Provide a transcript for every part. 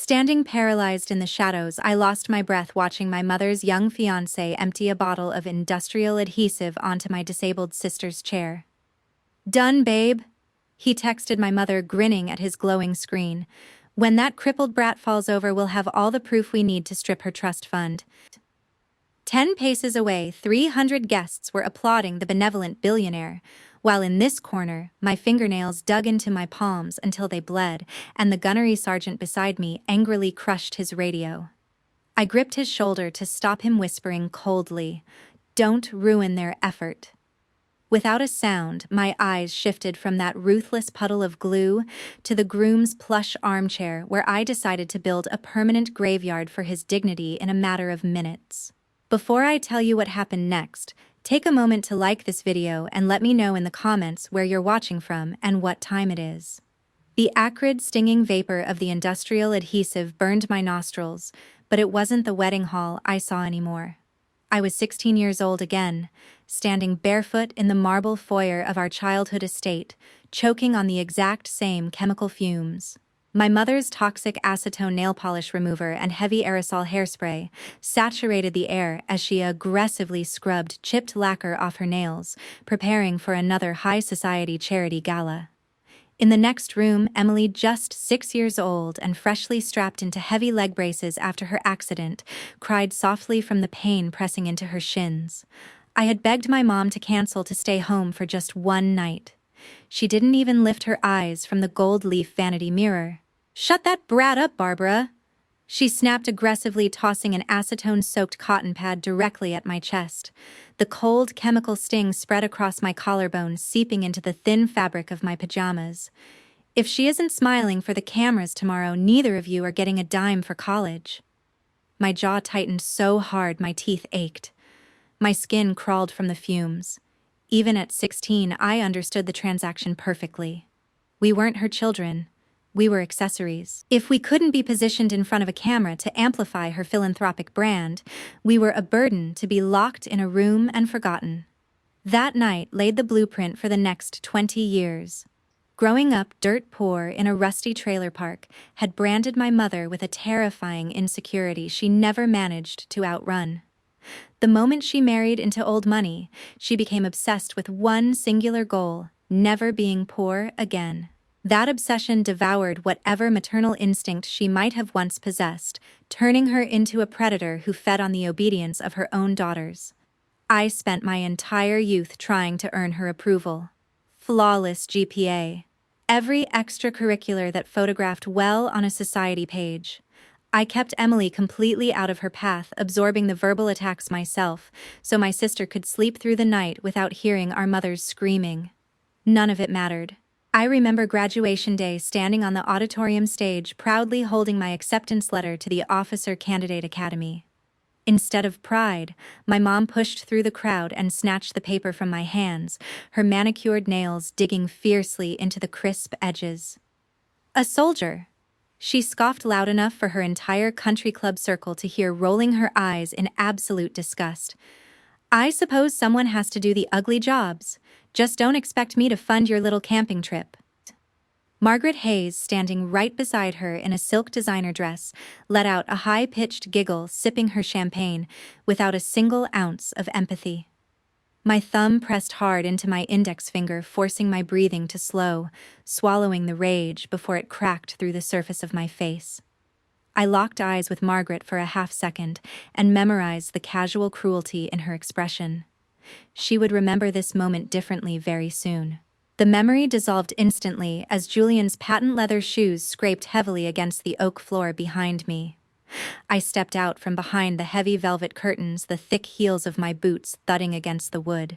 Standing paralyzed in the shadows, I lost my breath watching my mother's young fiancé empty a bottle of industrial adhesive onto my disabled sister's chair. "Done, babe," he texted my mother, grinning at his glowing screen. "When that crippled brat falls over, we'll have all the proof we need to strip her trust fund." 10 paces away, 300 guests were applauding the benevolent billionaire, while in this corner, my fingernails dug into my palms until they bled, and the gunnery sergeant beside me angrily crushed his radio. I gripped his shoulder to stop him, whispering coldly, "Don't ruin their effort." Without a sound, my eyes shifted from that ruthless puddle of glue to the groom's plush armchair, where I decided to build a permanent graveyard for his dignity in a matter of minutes. Before I tell you what happened next, take a moment to like this video and let me know in the comments where you're watching from and what time it is. The acrid, stinging vapor of the industrial adhesive burned my nostrils, but it wasn't the wedding hall I saw anymore. I was 16 years old again, standing barefoot in the marble foyer of our childhood estate, choking on the exact same chemical fumes. My mother's toxic acetone nail polish remover and heavy aerosol hairspray saturated the air as she aggressively scrubbed chipped lacquer off her nails, preparing for another high society charity gala. In the next room, Emily, just 6 years old and freshly strapped into heavy leg braces after her accident, cried softly from the pain pressing into her shins. I had begged my mom to cancel to stay home for just one night. She didn't even lift her eyes from the gold leaf vanity mirror. "Shut that brat up, Barbara," she snapped, aggressively tossing an acetone-soaked cotton pad directly at my chest. The cold chemical sting spread across my collarbone, seeping into the thin fabric of my pajamas. "If she isn't smiling for the cameras tomorrow, neither of you are getting a dime for college." My jaw tightened so hard my teeth ached. My skin crawled from the fumes. Even at 16, I understood the transaction perfectly. We weren't her children. We were accessories. If we couldn't be positioned in front of a camera to amplify her philanthropic brand, we were a burden to be locked in a room and forgotten. That night laid the blueprint for the next 20 years. Growing up dirt poor in a rusty trailer park had branded my mother with a terrifying insecurity she never managed to outrun. The moment she married into old money, she became obsessed with one singular goal: never being poor again. That obsession devoured whatever maternal instinct she might have once possessed, turning her into a predator who fed on the obedience of her own daughters. I spent my entire youth trying to earn her approval. Flawless GPA. Every extracurricular that photographed well on a society page. I kept Emily completely out of her path, absorbing the verbal attacks myself, so my sister could sleep through the night without hearing our mothers screaming. None of it mattered. I remember graduation day, standing on the auditorium stage, proudly holding my acceptance letter to the Officer Candidate Academy. Instead of pride, my mom pushed through the crowd and snatched the paper from my hands, her manicured nails digging fiercely into the crisp edges. "A soldier," she scoffed loud enough for her entire country club circle to hear, rolling her eyes in absolute disgust. "I suppose someone has to do the ugly jobs. Just don't expect me to fund your little camping trip." Margaret Hayes, standing right beside her in a silk designer dress, let out a high-pitched giggle, sipping her champagne, without a single ounce of empathy. My thumb pressed hard into my index finger, forcing my breathing to slow, swallowing the rage before it cracked through the surface of my face. I locked eyes with Margaret for a half-second and memorized the casual cruelty in her expression. She would remember this moment differently very soon. The memory dissolved instantly as Julian's patent leather shoes scraped heavily against the oak floor behind me. I stepped out from behind the heavy velvet curtains, the thick heels of my boots thudding against the wood.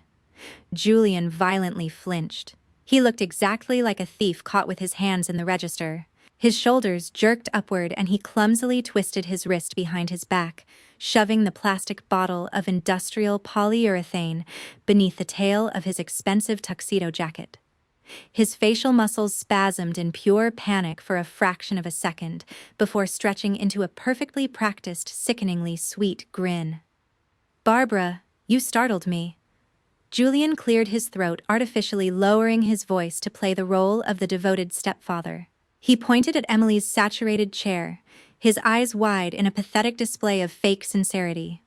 Julian violently flinched. He looked exactly like a thief caught with his hands in the register. His shoulders jerked upward and he clumsily twisted his wrist behind his back, shoving the plastic bottle of industrial polyurethane beneath the tail of his expensive tuxedo jacket. His facial muscles spasmed in pure panic for a fraction of a second before stretching into a perfectly practiced, sickeningly sweet grin. "Barbara, you startled me." Julian cleared his throat, artificially lowering his voice to play the role of the devoted stepfather. He pointed at Emily's saturated chair, his eyes wide in a pathetic display of fake sincerity.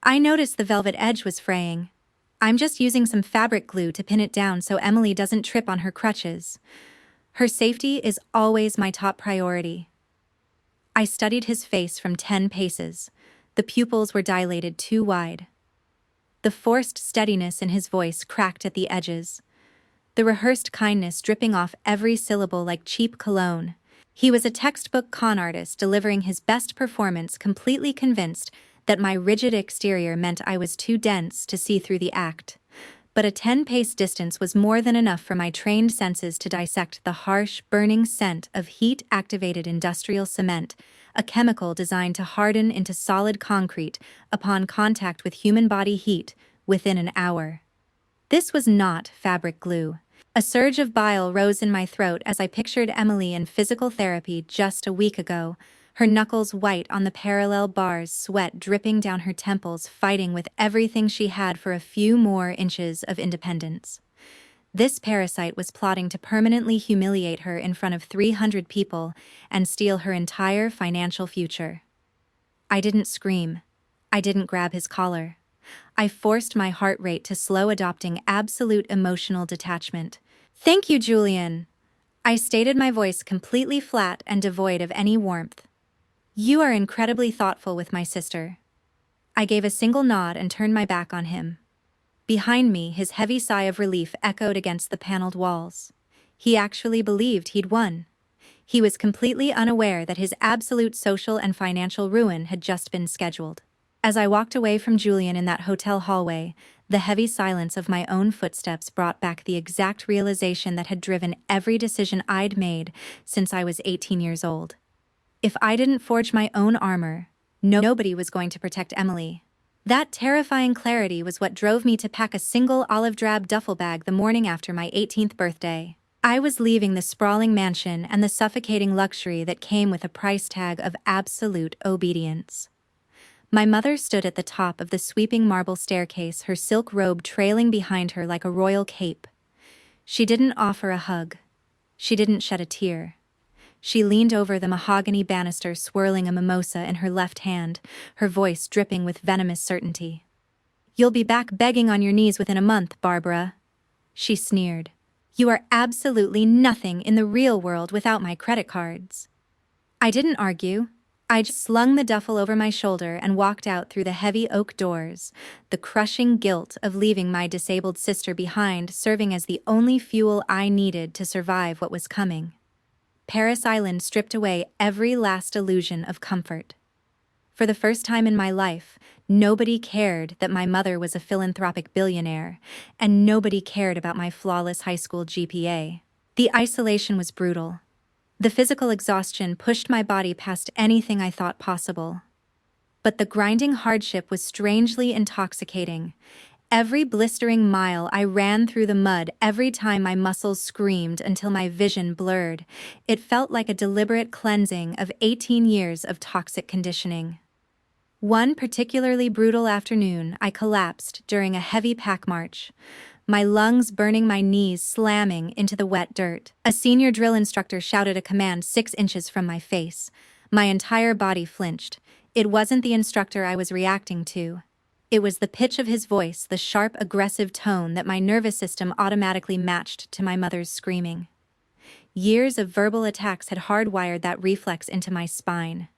I noticed the velvet edge was fraying. I'm just using some fabric glue to pin it down so Emily doesn't trip on her crutches. Her safety is always my top priority. I studied his face from 10 paces. The pupils were dilated too wide. The forced steadiness in his voice cracked at the edges. The rehearsed kindness dripping off every syllable like cheap cologne. He was a textbook con artist delivering his best performance, completely convinced that my rigid exterior meant I was too dense to see through the act. But a 10-pace distance was more than enough for my trained senses to dissect the harsh, burning scent of heat-activated industrial cement, a chemical designed to harden into solid concrete upon contact with human body heat within an hour. This was not fabric glue. A surge of bile rose in my throat as I pictured Emily in physical therapy just a week ago, her knuckles white on the parallel bars, sweat dripping down her temples, fighting with everything she had for a few more inches of independence. This parasite was plotting to permanently humiliate her in front of 300 people and steal her entire financial future. I didn't scream. I didn't grab his collar. I forced my heart rate to slow, adopting absolute emotional detachment. "Thank you, Julian," I stated, my voice completely flat and devoid of any warmth. "You are incredibly thoughtful with my sister." I gave a single nod and turned my back on him. Behind me, his heavy sigh of relief echoed against the paneled walls. He actually believed he'd won. He was completely unaware that his absolute social and financial ruin had just been scheduled. As I walked away from Julian in that hotel hallway, the heavy silence of my own footsteps brought back the exact realization that had driven every decision I'd made since I was 18 years old. If I didn't forge my own armor, nobody was going to protect Emily. That terrifying clarity was what drove me to pack a single olive drab duffel bag the morning after my 18th birthday. I was leaving the sprawling mansion and the suffocating luxury that came with a price tag of absolute obedience. My mother stood at the top of the sweeping marble staircase, her silk robe trailing behind her like a royal cape. She didn't offer a hug. She didn't shed a tear. She leaned over the mahogany banister, swirling a mimosa in her left hand, her voice dripping with venomous certainty. "You'll be back begging on your knees within a month, Barbara," she sneered. "You are absolutely nothing in the real world without my credit cards." I didn't argue. I just slung the duffel over my shoulder and walked out through the heavy oak doors, the crushing guilt of leaving my disabled sister behind serving as the only fuel I needed to survive what was coming. Paris Island stripped away every last illusion of comfort. For the first time in my life, nobody cared that my mother was a philanthropic billionaire, and nobody cared about my flawless high school GPA. The isolation was brutal. The physical exhaustion pushed my body past anything I thought possible. But the grinding hardship was strangely intoxicating. Every blistering mile I ran through the mud, every time my muscles screamed until my vision blurred, it felt like a deliberate cleansing of 18 years of toxic conditioning. One particularly brutal afternoon, I collapsed during a heavy pack march, my lungs burning, my knees slamming into the wet dirt. A senior drill instructor shouted a command 6 inches from my face. My entire body flinched. It wasn't the instructor I was reacting to. It was the pitch of his voice, the sharp, aggressive tone that my nervous system automatically matched to my mother's screaming. Years of verbal attacks had hardwired that reflex into my spine.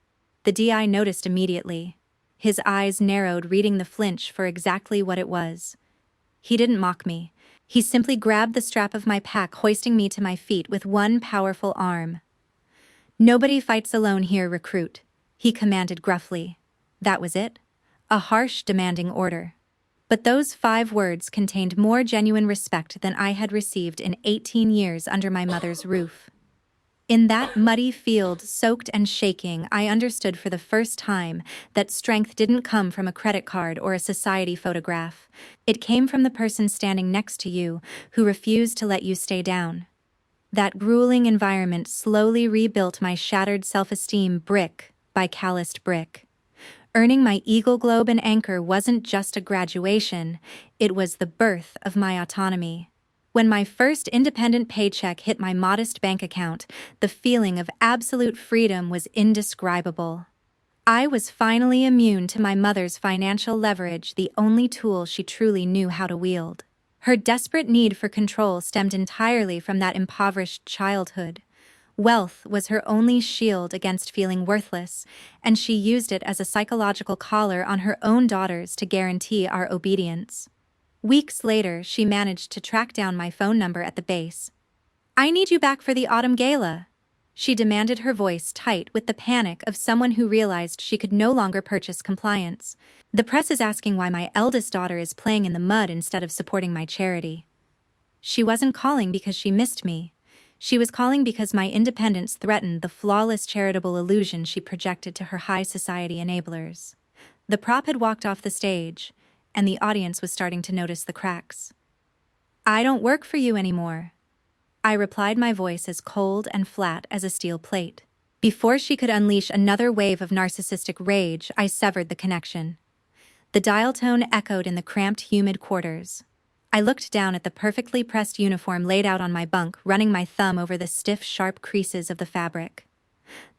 The DI noticed immediately. His eyes narrowed, reading the flinch for exactly what it was. He didn't mock me. He simply grabbed the strap of my pack, hoisting me to my feet with one powerful arm. "Nobody fights alone here, recruit," he commanded gruffly. That was it. A harsh, demanding order. But those 5 words contained more genuine respect than I had received in 18 years under my mother's roof. In that muddy field, soaked and shaking, I understood for the first time that strength didn't come from a credit card or a society photograph. It came from the person standing next to you who refused to let you stay down. That grueling environment slowly rebuilt my shattered self-esteem brick by calloused brick. Earning my Eagle Globe and Anchor wasn't just a graduation, it was the birth of my autonomy. When my first independent paycheck hit my modest bank account, the feeling of absolute freedom was indescribable. I was finally immune to my mother's financial leverage, the only tool she truly knew how to wield. Her desperate need for control stemmed entirely from that impoverished childhood. Wealth was her only shield against feeling worthless, and she used it as a psychological collar on her own daughters to guarantee our obedience. Weeks later, she managed to track down my phone number at the base. "I need you back for the autumn gala," she demanded, her voice tight with the panic of someone who realized she could no longer purchase compliance. "The press is asking why my eldest daughter is playing in the mud instead of supporting my charity." She wasn't calling because she missed me. She was calling because my independence threatened the flawless charitable illusion she projected to her high society enablers. The prop had walked off the stage, and the audience was starting to notice the cracks. "I don't work for you anymore," I replied, my voice as cold and flat as a steel plate. Before she could unleash another wave of narcissistic rage, I severed the connection. The dial tone echoed in the cramped, humid quarters. I looked down at the perfectly pressed uniform laid out on my bunk, running my thumb over the stiff, sharp creases of the fabric.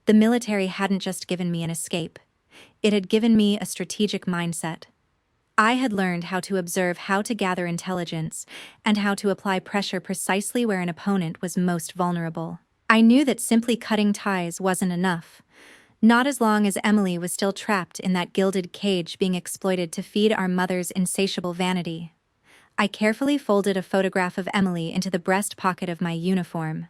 The military hadn't just given me an escape. It had given me a strategic mindset. I had learned how to observe, how to gather intelligence, and how to apply pressure precisely where an opponent was most vulnerable. I knew that simply cutting ties wasn't enough. Not as long as Emily was still trapped in that gilded cage, being exploited to feed our mother's insatiable vanity. I carefully folded a photograph of Emily into the breast pocket of my uniform.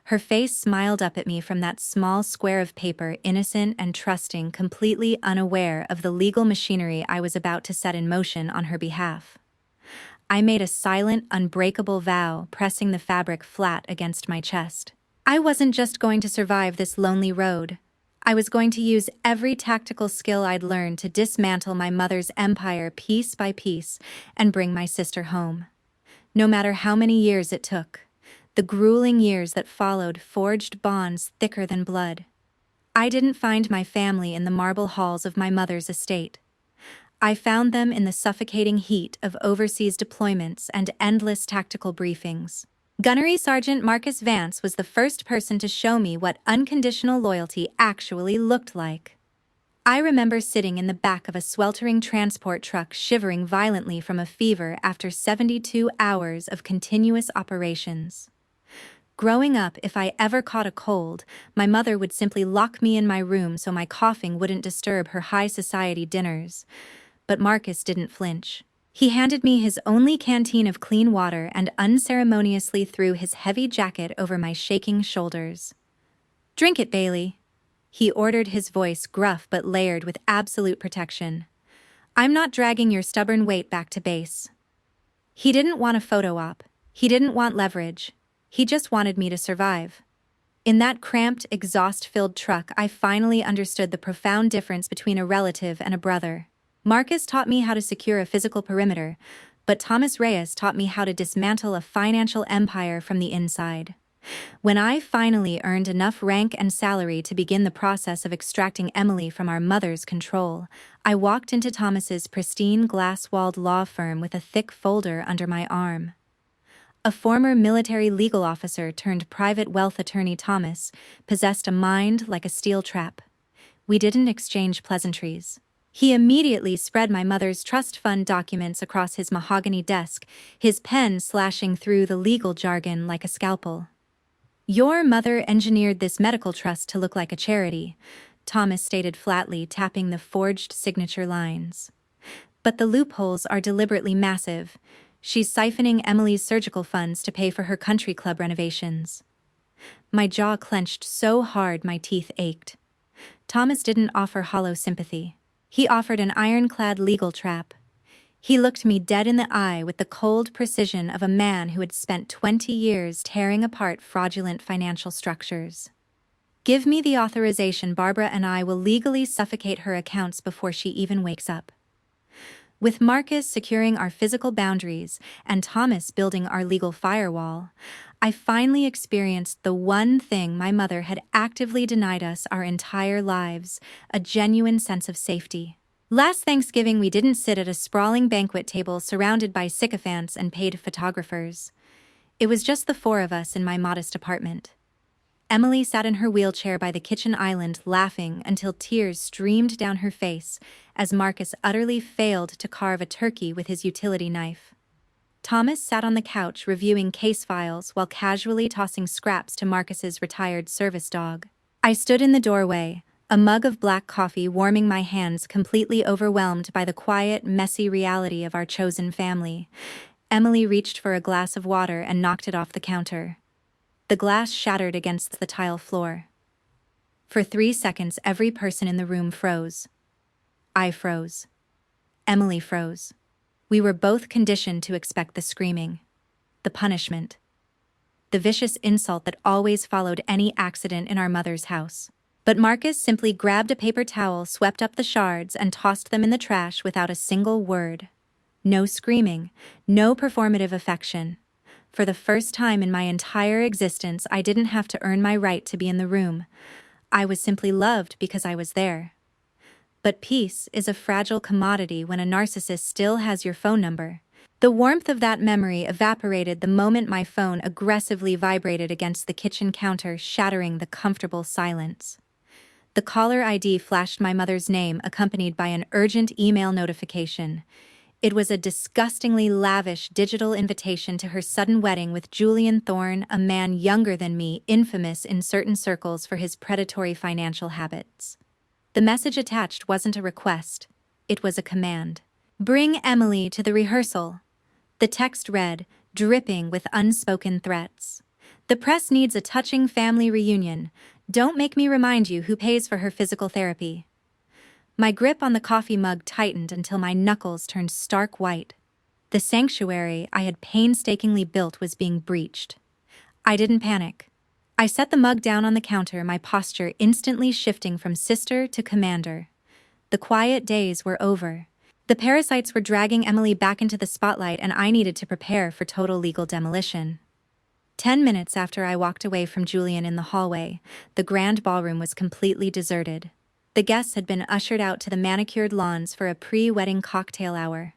Her face smiled up at me from that small square of paper, innocent and trusting, completely unaware of the legal machinery I was about to set in motion on her behalf. I made a silent, unbreakable vow, pressing the fabric flat against my chest. I wasn't just going to survive this lonely road. I was going to use every tactical skill I'd learned to dismantle my mother's empire piece by piece and bring my sister home. No matter how many years it took. The grueling years that followed forged bonds thicker than blood. I didn't find my family in the marble halls of my mother's estate. I found them in the suffocating heat of overseas deployments and endless tactical briefings. Gunnery Sergeant Marcus Vance was the first person to show me what unconditional loyalty actually looked like. I remember sitting in the back of a sweltering transport truck, shivering violently from a fever after 72 hours of continuous operations. Growing up, if I ever caught a cold, my mother would simply lock me in my room so my coughing wouldn't disturb her high society dinners. But Marcus didn't flinch. He handed me his only canteen of clean water and unceremoniously threw his heavy jacket over my shaking shoulders. "Drink it, Bailey," he ordered, his voice gruff but layered with absolute protection. "I'm not dragging your stubborn weight back to base." He didn't want a photo op. He didn't want leverage. He just wanted me to survive. In that cramped, exhaust-filled truck, I finally understood the profound difference between a relative and a brother. Marcus taught me how to secure a physical perimeter, but Thomas Reyes taught me how to dismantle a financial empire from the inside. When I finally earned enough rank and salary to begin the process of extracting Emily from our mother's control, I walked into Thomas's pristine, glass-walled law firm with a thick folder under my arm. A former military legal officer turned private wealth attorney, Thomas possessed a mind like a steel trap. We didn't exchange pleasantries. He immediately spread my mother's trust fund documents across his mahogany desk, his pen slashing through the legal jargon like a scalpel. "Your mother engineered this medical trust to look like a charity," Thomas stated flatly, tapping the forged signature lines. "But the loopholes are deliberately massive. She's siphoning Emily's surgical funds to pay for her country club renovations." My jaw clenched so hard my teeth ached. Thomas didn't offer hollow sympathy. He offered an ironclad legal trap. He looked me dead in the eye with the cold precision of a man who had spent 20 years tearing apart fraudulent financial structures. "Give me the authorization. Barbara and I will legally suffocate her accounts before she even wakes up." With Marcus securing our physical boundaries and Thomas building our legal firewall, I finally experienced the one thing my mother had actively denied us our entire lives, a genuine sense of safety. Last Thanksgiving, we didn't sit at a sprawling banquet table surrounded by sycophants and paid photographers. It was just the four of us in my modest apartment. Emily sat in her wheelchair by the kitchen island laughing until tears streamed down her face as Marcus utterly failed to carve a turkey with his utility knife. Thomas sat on the couch reviewing case files while casually tossing scraps to Marcus's retired service dog. I stood in the doorway, a mug of black coffee warming my hands, completely overwhelmed by the quiet, messy reality of our chosen family. Emily reached for a glass of water and knocked it off the counter. The glass shattered against the tile floor. For 3 seconds, every person in the room froze. I froze. Emily froze. We were both conditioned to expect the screaming, the punishment, the vicious insult that always followed any accident in our mother's house. But Marcus simply grabbed a paper towel, swept up the shards, and tossed them in the trash without a single word. No screaming, no performative affection. For the first time in my entire existence, I didn't have to earn my right to be in the room. I was simply loved because I was there. But peace is a fragile commodity when a narcissist still has your phone number. The warmth of that memory evaporated the moment my phone aggressively vibrated against the kitchen counter, shattering the comfortable silence. The caller ID flashed my mother's name, accompanied by an urgent email notification. It was a disgustingly lavish digital invitation to her sudden wedding with Julian Thorne, a man younger than me, infamous in certain circles for his predatory financial habits. The message attached wasn't a request, it was a command. "Bring Emily to the rehearsal." The text read, dripping with unspoken threats. "The press needs a touching family reunion. Don't make me remind you who pays for her physical therapy." My grip on the coffee mug tightened until my knuckles turned stark white. The sanctuary I had painstakingly built was being breached. I didn't panic. I set the mug down on the counter, my posture instantly shifting from sister to commander. The quiet days were over. The parasites were dragging Emily back into the spotlight, and I needed to prepare for total legal demolition. 10 minutes after I walked away from Julian in the hallway, the grand ballroom was completely deserted. The guests had been ushered out to the manicured lawns for a pre-wedding cocktail hour.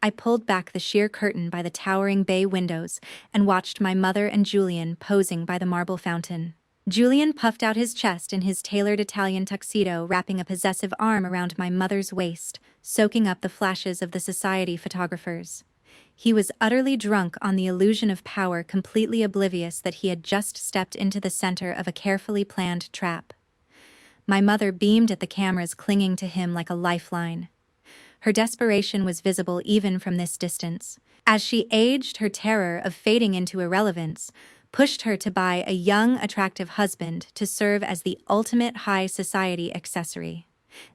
I pulled back the sheer curtain by the towering bay windows and watched my mother and Julian posing by the marble fountain. Julian puffed out his chest in his tailored Italian tuxedo, wrapping a possessive arm around my mother's waist, soaking up the flashes of the society photographers. He was utterly drunk on the illusion of power, completely oblivious that he had just stepped into the center of a carefully planned trap. My mother beamed at the cameras, clinging to him like a lifeline. Her desperation was visible even from this distance. As she aged, her terror of fading into irrelevance pushed her to buy a young, attractive husband to serve as the ultimate high society accessory.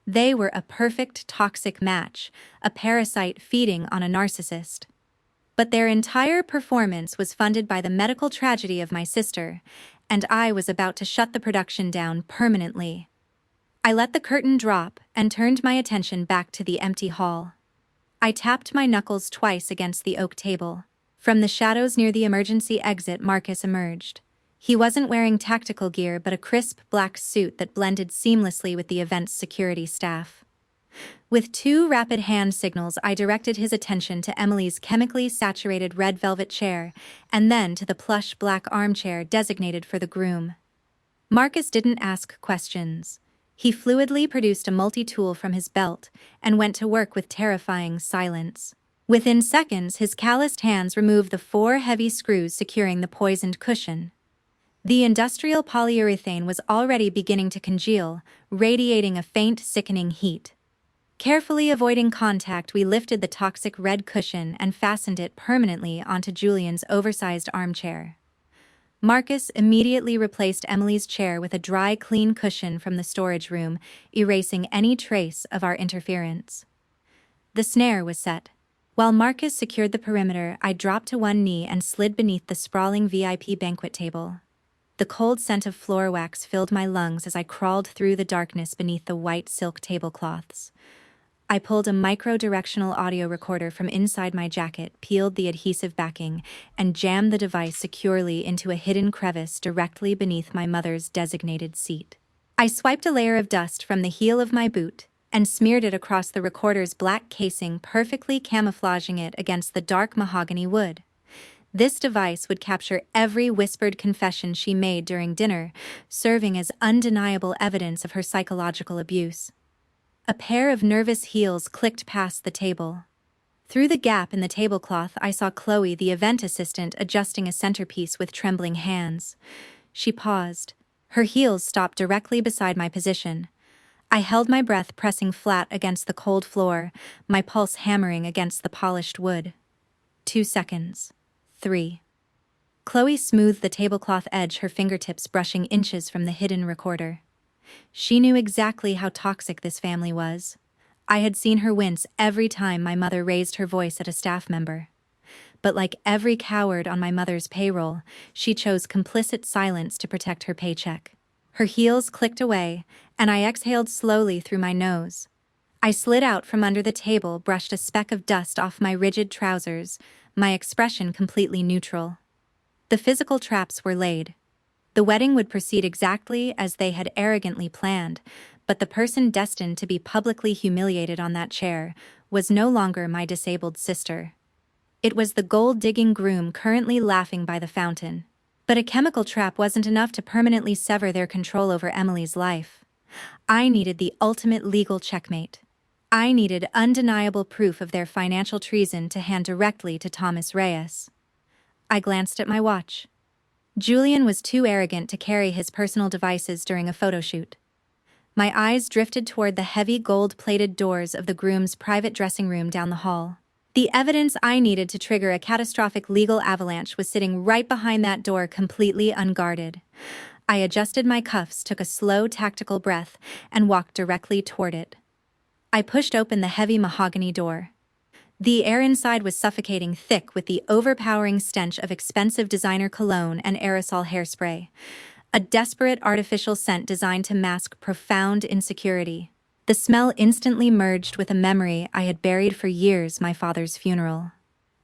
They were a perfect toxic match, a parasite feeding on a narcissist. But their entire performance was funded by the medical tragedy of my sister, and I was about to shut the production down permanently. I let the curtain drop and turned my attention back to the empty hall. I tapped my knuckles twice against the oak table. From the shadows near the emergency exit, Marcus emerged. He wasn't wearing tactical gear but a crisp black suit that blended seamlessly with the event's security staff. With 2 rapid hand signals, I directed his attention to Emily's chemically saturated red velvet chair and then to the plush black armchair designated for the groom. Marcus didn't ask questions. He fluidly produced a multi-tool from his belt and went to work with terrifying silence. Within seconds, his calloused hands removed the 4 heavy screws securing the poisoned cushion. The industrial polyurethane was already beginning to congeal, radiating a faint, sickening heat. Carefully avoiding contact, we lifted the toxic red cushion and fastened it permanently onto Julian's oversized armchair. Marcus immediately replaced Emily's chair with a dry, clean cushion from the storage room, erasing any trace of our interference. The snare was set. While Marcus secured the perimeter, I dropped to one knee and slid beneath the sprawling VIP banquet table. The cold scent of floor wax filled my lungs as I crawled through the darkness beneath the white silk tablecloths. I pulled a micro-directional audio recorder from inside my jacket, peeled the adhesive backing, and jammed the device securely into a hidden crevice directly beneath my mother's designated seat. I swiped a layer of dust from the heel of my boot and smeared it across the recorder's black casing, perfectly camouflaging it against the dark mahogany wood. This device would capture every whispered confession she made during dinner, serving as undeniable evidence of her psychological abuse. A pair of nervous heels clicked past the table. Through the gap in the tablecloth, I saw Chloe, the event assistant, adjusting a centerpiece with trembling hands. She paused. Her heels stopped directly beside my position. I held my breath, pressing flat against the cold floor, my pulse hammering against the polished wood. 2 seconds. 3. Chloe smoothed the tablecloth edge, her fingertips brushing inches from the hidden recorder. She knew exactly how toxic this family was. I had seen her wince every time my mother raised her voice at a staff member. But like every coward on my mother's payroll, she chose complicit silence to protect her paycheck. Her heels clicked away, and I exhaled slowly through my nose. I slid out from under the table, brushed a speck of dust off my rigid trousers, my expression completely neutral. The physical traps were laid. The wedding would proceed exactly as they had arrogantly planned, but the person destined to be publicly humiliated on that chair was no longer my disabled sister. It was the gold-digging groom currently laughing by the fountain. But a chemical trap wasn't enough to permanently sever their control over Emily's life. I needed the ultimate legal checkmate. I needed undeniable proof of their financial treason to hand directly to Thomas Reyes. I glanced at my watch. Julian was too arrogant to carry his personal devices during a photo shoot. My eyes drifted toward the heavy gold-plated doors of the groom's private dressing room down the hall. The evidence I needed to trigger a catastrophic legal avalanche was sitting right behind that door, completely unguarded. I adjusted my cuffs, took a slow, tactical breath, and walked directly toward it. I pushed open the heavy mahogany door. The air inside was suffocating, thick with the overpowering stench of expensive designer cologne and aerosol hairspray, a desperate artificial scent designed to mask profound insecurity. The smell instantly merged with a memory I had buried for years: my father's funeral.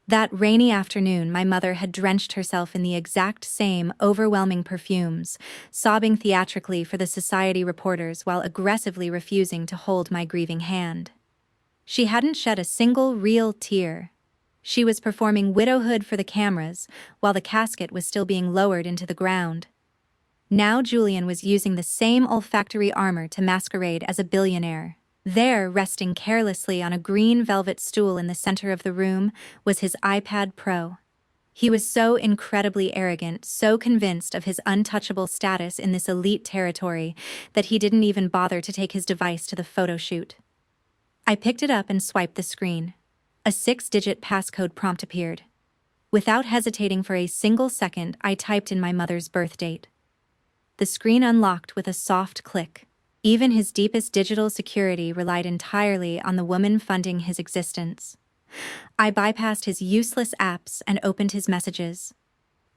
That rainy afternoon, my mother had drenched herself in the exact same overwhelming perfumes, sobbing theatrically for the society reporters while aggressively refusing to hold my grieving hand. She hadn't shed a single real tear. She was performing widowhood for the cameras while the casket was still being lowered into the ground. Now Julian was using the same olfactory armor to masquerade as a billionaire. There, resting carelessly on a green velvet stool in the center of the room, was his iPad Pro. He was so incredibly arrogant, so convinced of his untouchable status in this elite territory, that he didn't even bother to take his device to the photo shoot. I picked it up and swiped the screen. A 6-digit passcode prompt appeared. Without hesitating for a single second, I typed in my mother's birth date. The screen unlocked with a soft click. Even his deepest digital security relied entirely on the woman funding his existence. I bypassed his useless apps and opened his messages.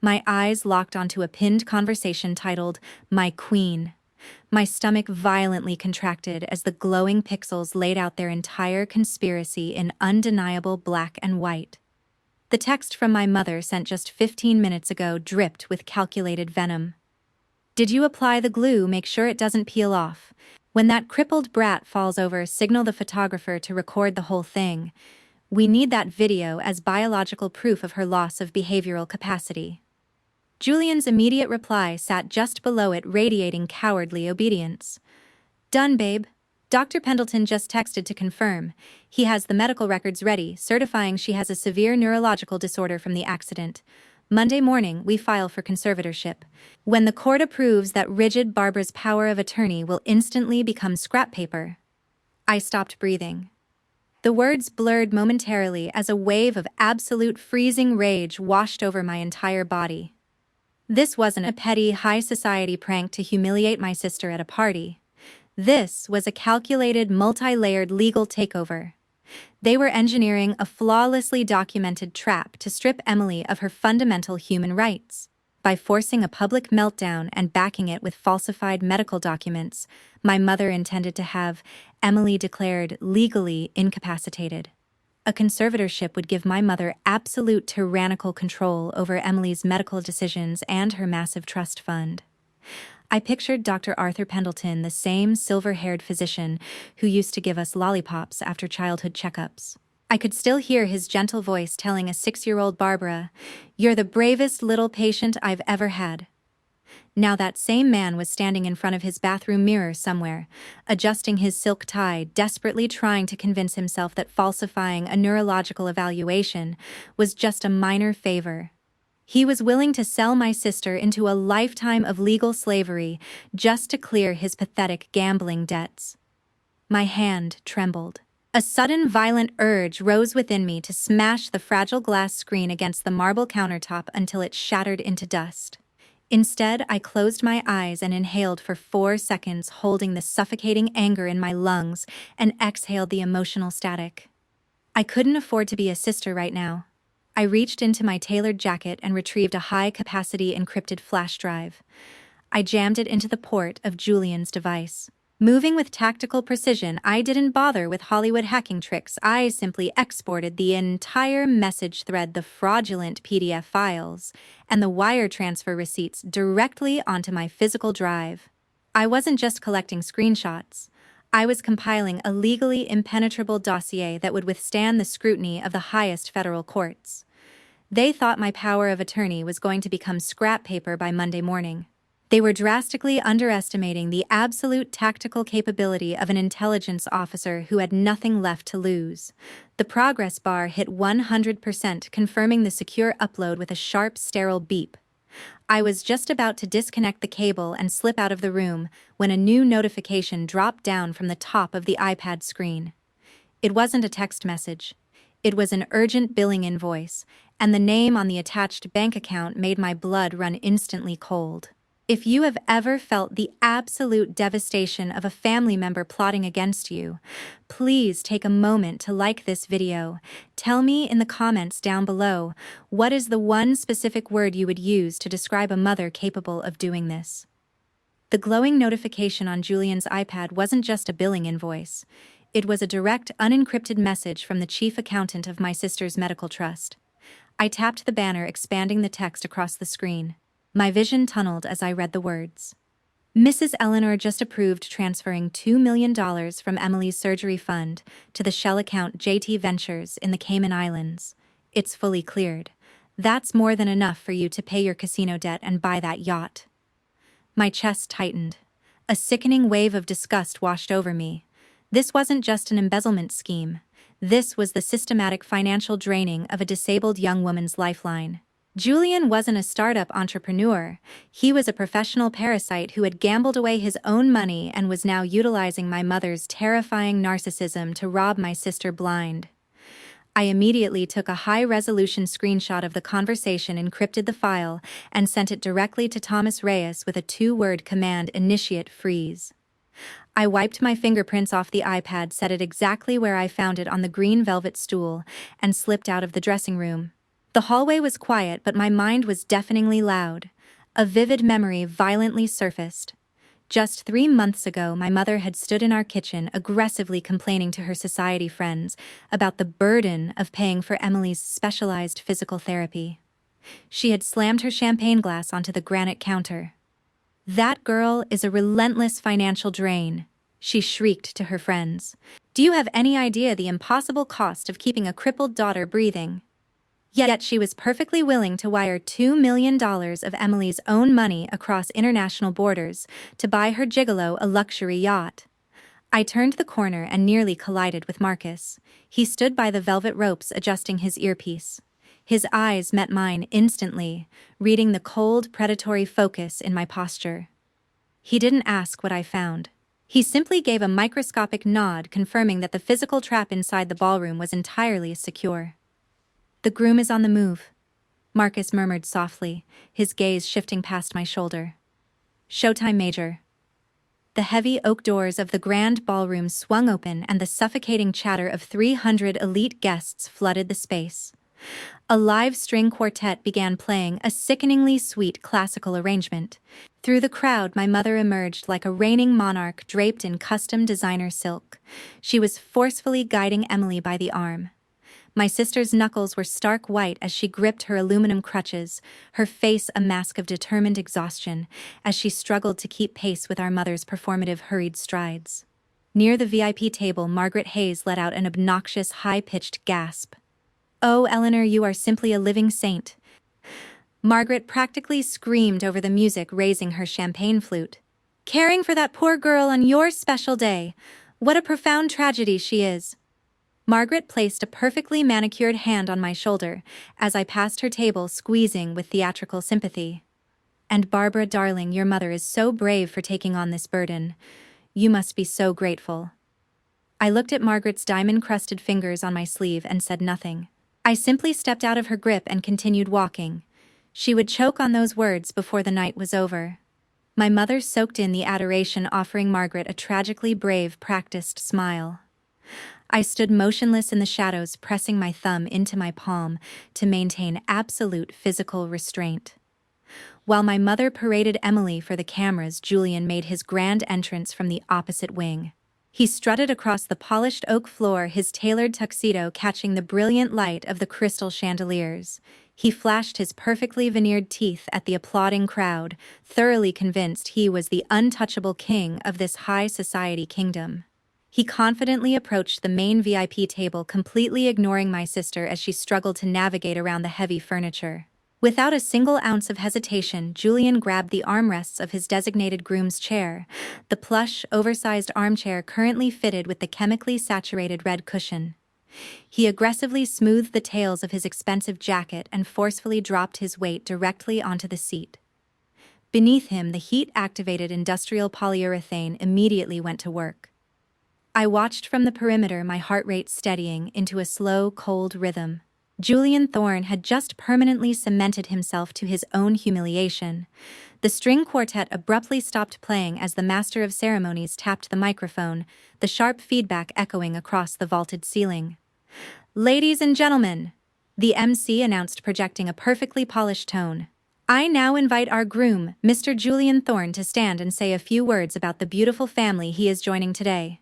My eyes locked onto a pinned conversation titled, "My Queen." My stomach violently contracted as the glowing pixels laid out their entire conspiracy in undeniable black and white. The text from my mother, sent just 15 minutes ago, dripped with calculated venom. "Did you apply the glue? Make sure it doesn't peel off. When that crippled brat falls over, signal the photographer to record the whole thing. We need that video as biological proof of her loss of behavioral capacity." Julian's immediate reply sat just below it, radiating cowardly obedience. "Done, babe. Dr. Pendleton just texted to confirm. He has the medical records ready, certifying she has a severe neurological disorder from the accident. Monday morning, we file for conservatorship. When the court approves that rigid, Barbara's power of attorney will instantly become scrap paper." I stopped breathing. The words blurred momentarily as a wave of absolute freezing rage washed over my entire body. This wasn't a petty, high-society prank to humiliate my sister at a party. This was a calculated, multi-layered legal takeover. They were engineering a flawlessly documented trap to strip Emily of her fundamental human rights. By forcing a public meltdown and backing it with falsified medical documents, my mother intended to have Emily declared legally incapacitated. A conservatorship would give my mother absolute tyrannical control over Emily's medical decisions and her massive trust fund. I pictured Dr. Arthur Pendleton, the same silver-haired physician who used to give us lollipops after childhood checkups. I could still hear his gentle voice telling a 6-year-old Barbara, "You're the bravest little patient I've ever had." Now that same man was standing in front of his bathroom mirror somewhere, adjusting his silk tie, desperately trying to convince himself that falsifying a neurological evaluation was just a minor favor. He was willing to sell my sister into a lifetime of legal slavery just to clear his pathetic gambling debts. My hand trembled. A sudden violent urge rose within me to smash the fragile glass screen against the marble countertop until it shattered into dust. Instead, I closed my eyes and inhaled for 4 seconds, holding the suffocating anger in my lungs, and exhaled the emotional static. I couldn't afford to be a sister right now. I reached into my tailored jacket and retrieved a high-capacity encrypted flash drive. I jammed it into the port of Julian's device. Moving with tactical precision, I didn't bother with Hollywood hacking tricks. I simply exported the entire message thread, the fraudulent PDF files, and the wire transfer receipts directly onto my physical drive. I wasn't just collecting screenshots. I was compiling a legally impenetrable dossier that would withstand the scrutiny of the highest federal courts. They thought my power of attorney was going to become scrap paper by Monday morning. They were drastically underestimating the absolute tactical capability of an intelligence officer who had nothing left to lose. The progress bar hit 100%, confirming the secure upload with a sharp, sterile beep. I was just about to disconnect the cable and slip out of the room when a new notification dropped down from the top of the iPad screen. It wasn't a text message. It was an urgent billing invoice, and the name on the attached bank account made my blood run instantly cold. If you have ever felt the absolute devastation of a family member plotting against you, please take a moment to like this video. Tell me in the comments down below, what is the one specific word you would use to describe a mother capable of doing this? The glowing notification on Julian's iPad wasn't just a billing invoice. It was a direct, unencrypted message from the chief accountant of my sister's medical trust. I tapped the banner, expanding the text across the screen. My vision tunneled as I read the words. Mrs. Eleanor just approved transferring $2 million from Emily's surgery fund to the shell account JT Ventures in the Cayman Islands. It's fully cleared. That's more than enough for you to pay your casino debt and buy that yacht. My chest tightened. A sickening wave of disgust washed over me. This wasn't just an embezzlement scheme. This was the systematic financial draining of a disabled young woman's lifeline. Julian wasn't a startup entrepreneur. He was a professional parasite who had gambled away his own money and was now utilizing my mother's terrifying narcissism to rob my sister blind. I immediately took a high-resolution screenshot of the conversation, encrypted the file, and sent it directly to Thomas Reyes with a 2-word command: initiate freeze. I wiped my fingerprints off the iPad, set it exactly where I found it on the green velvet stool, and slipped out of the dressing room. The hallway was quiet, but my mind was deafeningly loud. A vivid memory violently surfaced. Just 3 months ago, my mother had stood in our kitchen, aggressively complaining to her society friends about the burden of paying for Emily's specialized physical therapy. She had slammed her champagne glass onto the granite counter. "That girl is a relentless financial drain," she shrieked to her friends. "Do you have any idea the impossible cost of keeping a crippled daughter breathing?" Yet she was perfectly willing to wire $2 million of Emily's own money across international borders to buy her gigolo a luxury yacht. I turned the corner and nearly collided with Marcus. He stood by the velvet ropes, adjusting his earpiece. His eyes met mine instantly, reading the cold, predatory focus in my posture. He didn't ask what I found. He simply gave a microscopic nod, confirming that the physical trap inside the ballroom was entirely secure. "The groom is on the move," Marcus murmured softly, his gaze shifting past my shoulder. "Showtime, Major." The heavy oak doors of the grand ballroom swung open and the suffocating chatter of 300 elite guests flooded the space. A live string quartet began playing, a sickeningly sweet classical arrangement. Through the crowd, my mother emerged like a reigning monarch draped in custom designer silk. She was forcefully guiding Emily by the arm. My sister's knuckles were stark white as she gripped her aluminum crutches, her face a mask of determined exhaustion as she struggled to keep pace with our mother's performative, hurried strides. Near the VIP table, Margaret Hayes let out an obnoxious, high-pitched gasp. "Oh, Eleanor, you are simply a living saint." Margaret practically screamed over the music, raising her champagne flute. "Caring for that poor girl on your special day. What a profound tragedy she is." Margaret placed a perfectly manicured hand on my shoulder as I passed her table, squeezing with theatrical sympathy. "And Barbara, darling, your mother is so brave for taking on this burden. You must be so grateful." I looked at Margaret's diamond-crusted fingers on my sleeve and said nothing. I simply stepped out of her grip and continued walking. She would choke on those words before the night was over. My mother soaked in the adoration, offering Margaret a tragically brave, practiced smile. I stood motionless in the shadows, pressing my thumb into my palm to maintain absolute physical restraint. While my mother paraded Emily for the cameras, Julian made his grand entrance from the opposite wing. He strutted across the polished oak floor, his tailored tuxedo catching the brilliant light of the crystal chandeliers. He flashed his perfectly veneered teeth at the applauding crowd, thoroughly convinced he was the untouchable king of this high society kingdom. He confidently approached the main VIP table, completely ignoring my sister as she struggled to navigate around the heavy furniture. Without a single ounce of hesitation, Julian grabbed the armrests of his designated groom's chair, the plush, oversized armchair currently fitted with the chemically saturated red cushion. He aggressively smoothed the tails of his expensive jacket and forcefully dropped his weight directly onto the seat. Beneath him, the heat-activated industrial polyurethane immediately went to work. I watched from the perimeter, my heart rate steadying into a slow, cold rhythm. Julian Thorne had just permanently cemented himself to his own humiliation. The string quartet abruptly stopped playing as the master of ceremonies tapped the microphone, the sharp feedback echoing across the vaulted ceiling. "Ladies and gentlemen," the MC announced, projecting a perfectly polished tone, "I now invite our groom, Mr. Julian Thorne, to stand and say a few words about the beautiful family he is joining today."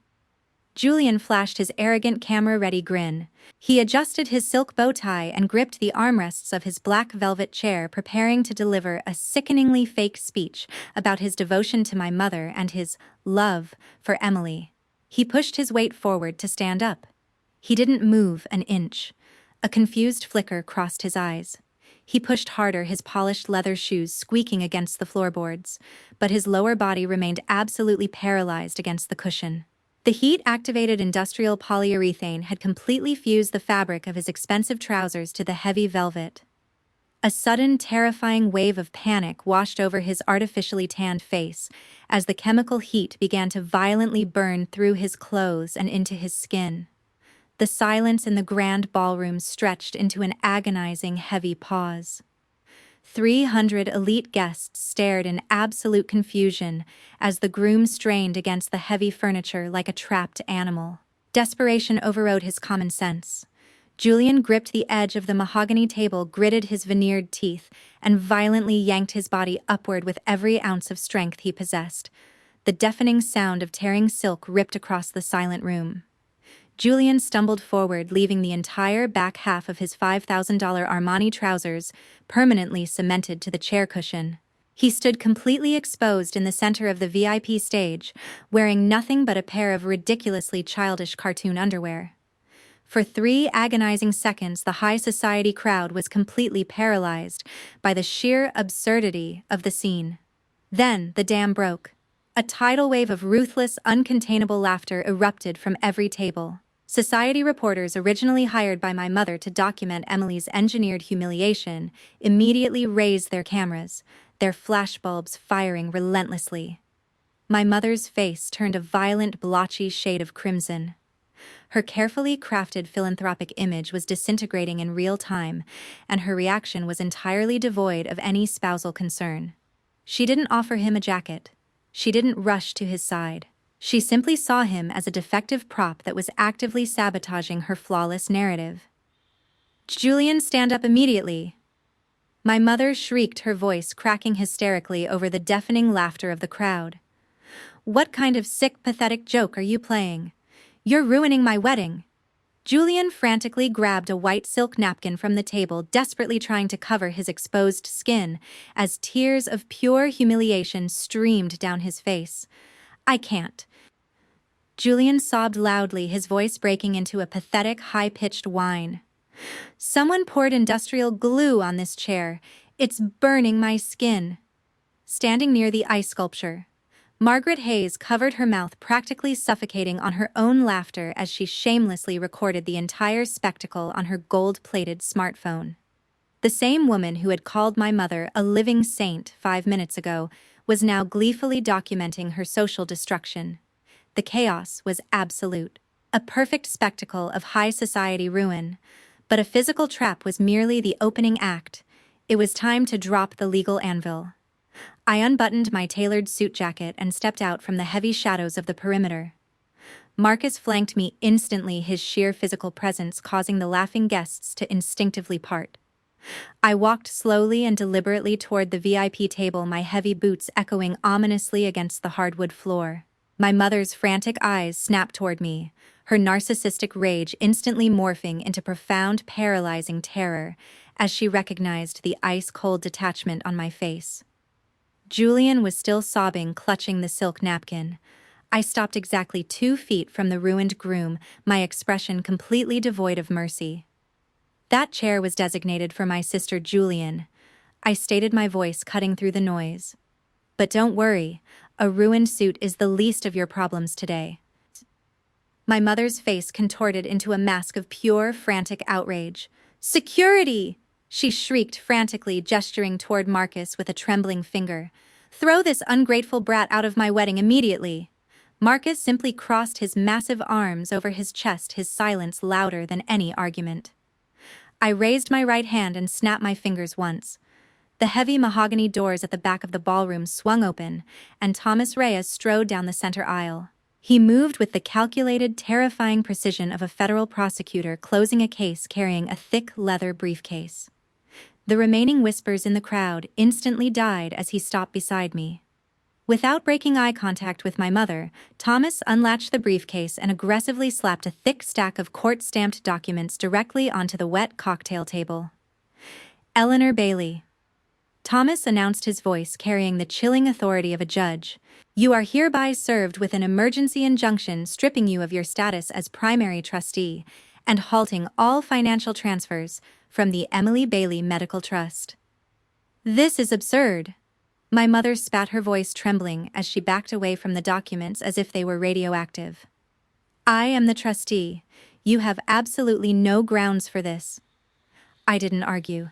Julian flashed his arrogant camera-ready grin. He adjusted his silk bow tie and gripped the armrests of his black velvet chair, preparing to deliver a sickeningly fake speech about his devotion to my mother and his love for Emily. He pushed his weight forward to stand up. He didn't move an inch. A confused flicker crossed his eyes. He pushed harder, his polished leather shoes squeaking against the floorboards, but his lower body remained absolutely paralyzed against the cushion. The heat-activated industrial polyurethane had completely fused the fabric of his expensive trousers to the heavy velvet. A sudden, terrifying wave of panic washed over his artificially tanned face as the chemical heat began to violently burn through his clothes and into his skin. The silence in the grand ballroom stretched into an agonizing, heavy pause. 300 elite guests stared in absolute confusion as the groom strained against the heavy furniture like a trapped animal. Desperation overrode his common sense. Julian gripped the edge of the mahogany table, gritted his veneered teeth, and violently yanked his body upward with every ounce of strength he possessed. The deafening sound of tearing silk ripped across the silent room. Julian stumbled forward, leaving the entire back half of his $5,000 Armani trousers permanently cemented to the chair cushion. He stood completely exposed in the center of the VIP stage, wearing nothing but a pair of ridiculously childish cartoon underwear. For 3 agonizing seconds, the high society crowd was completely paralyzed by the sheer absurdity of the scene. Then the dam broke. A tidal wave of ruthless, uncontainable laughter erupted from every table. Society reporters originally hired by my mother to document Emily's engineered humiliation immediately raised their cameras, their flashbulbs firing relentlessly. My mother's face turned a violent, blotchy shade of crimson. Her carefully crafted philanthropic image was disintegrating in real time, and her reaction was entirely devoid of any spousal concern. She didn't offer him a jacket. She didn't rush to his side. She simply saw him as a defective prop that was actively sabotaging her flawless narrative. "Julian, stand up immediately!" My mother shrieked, her voice cracking hysterically over the deafening laughter of the crowd. "What kind of sick, pathetic joke are you playing? You're ruining my wedding!" Julian frantically grabbed a white silk napkin from the table, desperately trying to cover his exposed skin, as tears of pure humiliation streamed down his face. "I can't. Julian sobbed loudly, his voice breaking into a pathetic, high-pitched whine. Someone poured industrial glue on this chair. It's burning my skin. Standing near the ice sculpture, Margaret Hayes covered her mouth, practically suffocating on her own laughter as she shamelessly recorded the entire spectacle on her gold-plated smartphone. The same woman who had called my mother a living saint 5 minutes ago was now gleefully documenting her social destruction. The chaos was absolute, a perfect spectacle of high society ruin, but a physical trap was merely the opening act. It was time to drop the legal anvil. I unbuttoned my tailored suit jacket and stepped out from the heavy shadows of the perimeter. Marcus flanked me instantly, his sheer physical presence causing the laughing guests to instinctively part. I walked slowly and deliberately toward the VIP table, my heavy boots echoing ominously against the hardwood floor. My mother's frantic eyes snapped toward me, her narcissistic rage instantly morphing into profound, paralyzing terror as she recognized the ice-cold detachment on my face. Julian was still sobbing, clutching the silk napkin. I stopped exactly 2 feet from the ruined groom, my expression completely devoid of mercy. That chair was designated for my sister Julian. I stated, my voice cutting through the noise. But don't worry, a ruined suit is the least of your problems today. My mother's face contorted into a mask of pure, frantic outrage. Security! She shrieked frantically, gesturing toward Marcus with a trembling finger. Throw this ungrateful brat out of my wedding immediately. Marcus simply crossed his massive arms over his chest, his silence louder than any argument. I raised my right hand and snapped my fingers once. The heavy mahogany doors at the back of the ballroom swung open, and Thomas Reyes strode down the center aisle. He moved with the calculated, terrifying precision of a federal prosecutor closing a case carrying a thick leather briefcase. The remaining whispers in the crowd instantly died as he stopped beside me. Without breaking eye contact with my mother, Thomas unlatched the briefcase and aggressively slapped a thick stack of court-stamped documents directly onto the wet cocktail table. Eleanor Bailey. Thomas announced, his voice carrying the chilling authority of a judge. You are hereby served with an emergency injunction stripping you of your status as primary trustee and halting all financial transfers from the Emily Bailey Medical Trust. This is absurd. My mother spat, her voice trembling as she backed away from the documents as if they were radioactive. I am the trustee. You have absolutely no grounds for this. I didn't argue.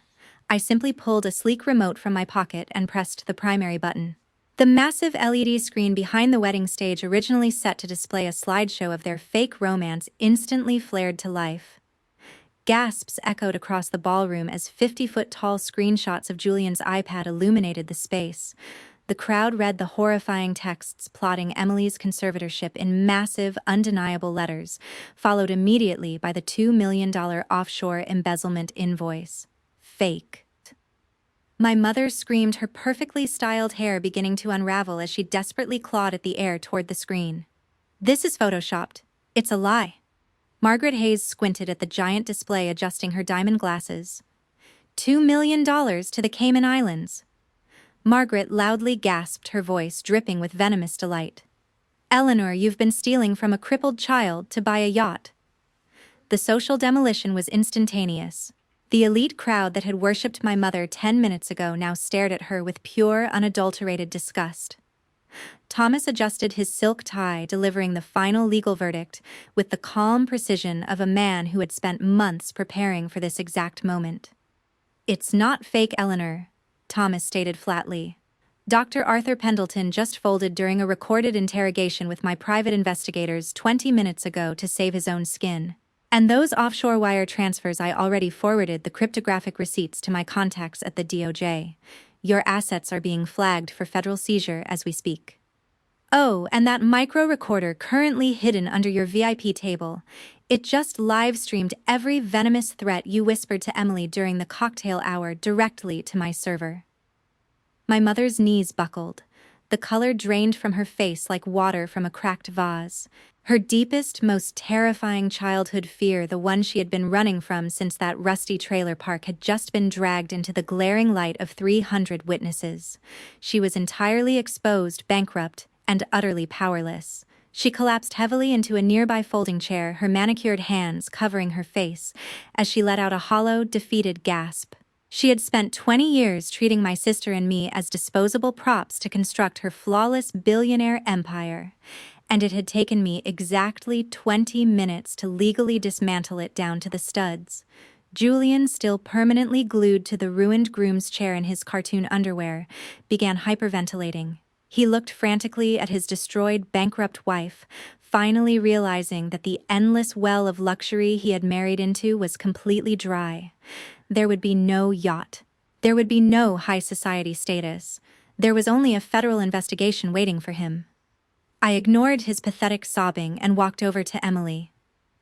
I simply pulled a sleek remote from my pocket and pressed the primary button. The massive LED screen behind the wedding stage, originally set to display a slideshow of their fake romance, instantly flared to life. Gasps echoed across the ballroom as 50-foot-tall screenshots of Julian's iPad illuminated the space. The crowd read the horrifying texts plotting Emily's conservatorship in massive, undeniable letters, followed immediately by the $2 million offshore embezzlement invoice. Fake. My mother screamed, her perfectly styled hair beginning to unravel as she desperately clawed at the air toward the screen. This is photoshopped. It's a lie. Margaret Hayes squinted at the giant display, adjusting her diamond glasses. $2 million to the Cayman Islands. Margaret loudly gasped, her voice dripping with venomous delight. Eleanor, you've been stealing from a crippled child to buy a yacht. The social demolition was instantaneous. The elite crowd that had worshipped my mother 10 minutes ago now stared at her with pure, unadulterated disgust. Thomas adjusted his silk tie, delivering the final legal verdict with the calm precision of a man who had spent months preparing for this exact moment. It's not fake, Eleanor, Thomas stated flatly. Dr. Arthur Pendleton just folded during a recorded interrogation with my private investigators 20 minutes ago to save his own skin. And those offshore wire transfers, I already forwarded the cryptographic receipts to my contacts at the DOJ. Your assets are being flagged for federal seizure as we speak. Oh, and that micro recorder currently hidden under your VIP table. It just live-streamed every venomous threat you whispered to Emily during the cocktail hour directly to my server. My mother's knees buckled. The color drained from her face like water from a cracked vase. Her deepest, most terrifying childhood fear, the one she had been running from since that rusty trailer park, had just been dragged into the glaring light of 300 witnesses. She was entirely exposed, bankrupt, and utterly powerless. She collapsed heavily into a nearby folding chair, her manicured hands covering her face, as she let out a hollow, defeated gasp. She had spent 20 years treating my sister and me as disposable props to construct her flawless billionaire empire, and it had taken me exactly 20 minutes to legally dismantle it down to the studs. Julian, still permanently glued to the ruined groom's chair in his cartoon underwear, began hyperventilating. He looked frantically at his destroyed, bankrupt wife, finally realizing that the endless well of luxury he had married into was completely dry. There would be no yacht. There would be no high society status. There was only a federal investigation waiting for him. I ignored his pathetic sobbing and walked over to Emily.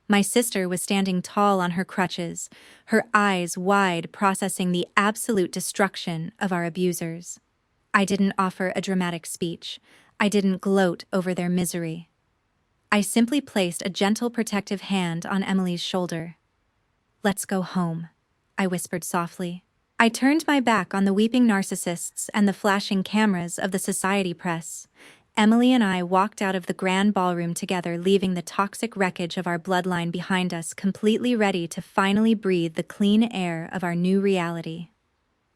My sister was standing tall on her crutches, her eyes wide, processing the absolute destruction of our abusers. I didn't offer a dramatic speech. I didn't gloat over their misery. I simply placed a gentle protective hand on Emily's shoulder. "Let's go home," I whispered softly. I turned my back on the weeping narcissists and the flashing cameras of the society press. Emily and I walked out of the grand ballroom together, leaving the toxic wreckage of our bloodline behind us, completely ready to finally breathe the clean air of our new reality.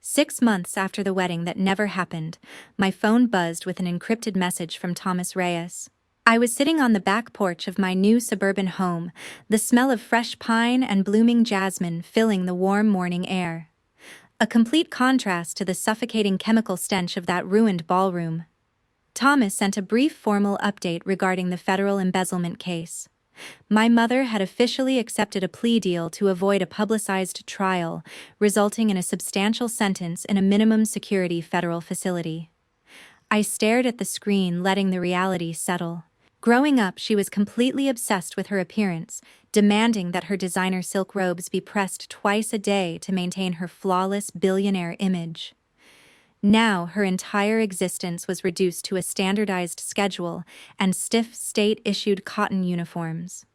6 months after the wedding that never happened, my phone buzzed with an encrypted message from Thomas Reyes. I was sitting on the back porch of my new suburban home, the smell of fresh pine and blooming jasmine filling the warm morning air. A complete contrast to the suffocating chemical stench of that ruined ballroom. Thomas sent a brief formal update regarding the federal embezzlement case. My mother had officially accepted a plea deal to avoid a publicized trial, resulting in a substantial sentence in a minimum security federal facility. I stared at the screen, letting the reality settle. Growing up, she was completely obsessed with her appearance, demanding that her designer silk robes be pressed twice a day to maintain her flawless billionaire image. Now, her entire existence was reduced to a standardized schedule and stiff state-issued cotton uniforms.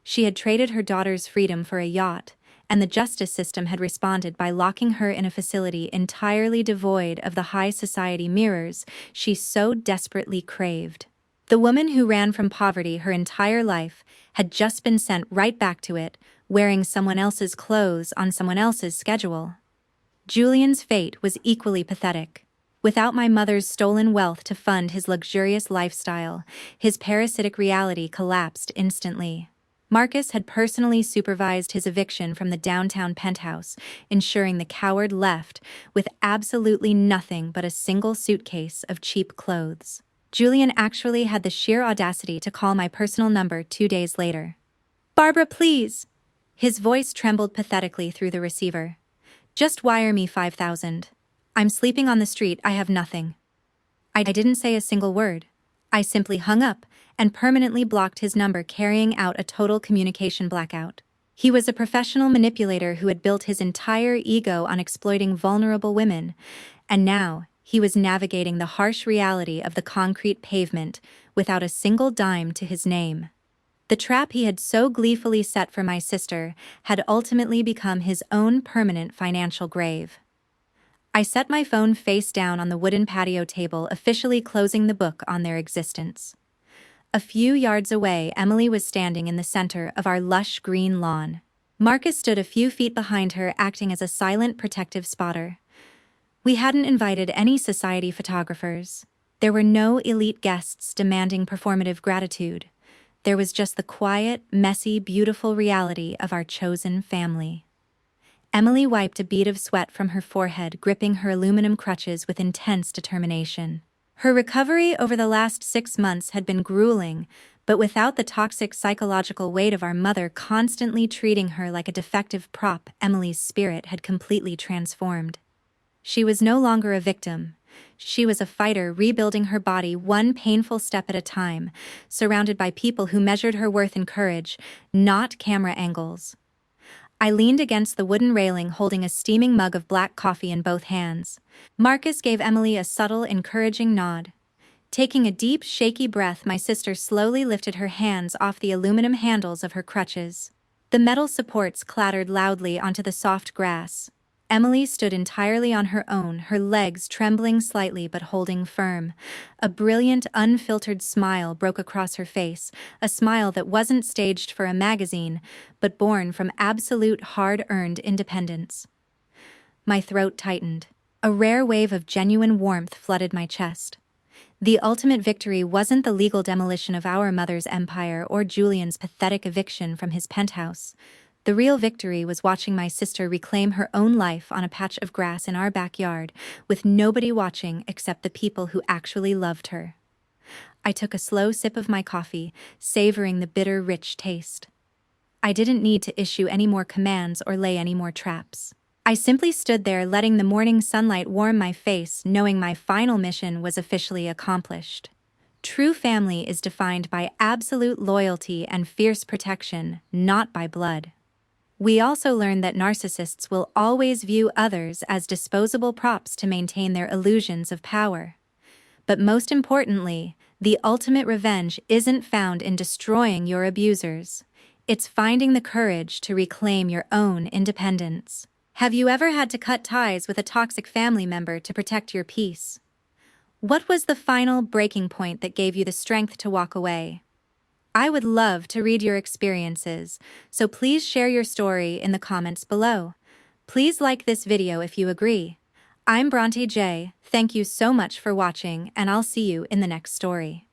She had traded her daughter's freedom for a yacht, and the justice system had responded by locking her in a facility entirely devoid of the high society mirrors she so desperately craved. The woman who ran from poverty her entire life had just been sent right back to it, wearing someone else's clothes on someone else's schedule. Julian's fate was equally pathetic. Without my mother's stolen wealth to fund his luxurious lifestyle, his parasitic reality collapsed instantly. Marcus had personally supervised his eviction from the downtown penthouse, ensuring the coward left with absolutely nothing but a single suitcase of cheap clothes. Julian actually had the sheer audacity to call my personal number 2 days later. "Barbara, please!" His voice trembled pathetically through the receiver. "Just wire me 5,000. I'm sleeping on the street, I have nothing." I didn't say a single word. I simply hung up and permanently blocked his number, carrying out a total communication blackout. He was a professional manipulator who had built his entire ego on exploiting vulnerable women, and now he was navigating the harsh reality of the concrete pavement without a single dime to his name. The trap he had so gleefully set for my sister had ultimately become his own permanent financial grave. I set my phone face down on the wooden patio table, officially closing the book on their existence. A few yards away, Emily was standing in the center of our lush green lawn. Marcus stood a few feet behind her, acting as a silent, protective spotter. We hadn't invited any society photographers. There were no elite guests demanding performative gratitude. There was just the quiet, messy, beautiful reality of our chosen family. Emily wiped a bead of sweat from her forehead, gripping her aluminum crutches with intense determination. Her recovery over the last 6 months had been grueling, but without the toxic psychological weight of our mother constantly treating her like a defective prop, Emily's spirit had completely transformed. She was no longer a victim. She was a fighter, rebuilding her body one painful step at a time, surrounded by people who measured her worth in courage, not camera angles. I leaned against the wooden railing, holding a steaming mug of black coffee in both hands. Marcus gave Emily a subtle, encouraging nod. Taking a deep, shaky breath, my sister slowly lifted her hands off the aluminum handles of her crutches. The metal supports clattered loudly onto the soft grass. Emily stood entirely on her own, her legs trembling slightly but holding firm. A brilliant, unfiltered smile broke across her face, a smile that wasn't staged for a magazine, but born from absolute hard-earned independence. My throat tightened. A rare wave of genuine warmth flooded my chest. The ultimate victory wasn't the legal demolition of our mother's empire or Julian's pathetic eviction from his penthouse. The real victory was watching my sister reclaim her own life on a patch of grass in our backyard, with nobody watching except the people who actually loved her. I took a slow sip of my coffee, savoring the bitter, rich taste. I didn't need to issue any more commands or lay any more traps. I simply stood there letting the morning sunlight warm my face, knowing my final mission was officially accomplished. True family is defined by absolute loyalty and fierce protection, not by blood. We also learn that narcissists will always view others as disposable props to maintain their illusions of power. But most importantly, the ultimate revenge isn't found in destroying your abusers. It's finding the courage to reclaim your own independence. Have you ever had to cut ties with a toxic family member to protect your peace? What was the final breaking point that gave you the strength to walk away? I would love to read your experiences, so please share your story in the comments below. Please like this video if you agree. I'm Bronte J. Thank you so much for watching, and I'll see you in the next story.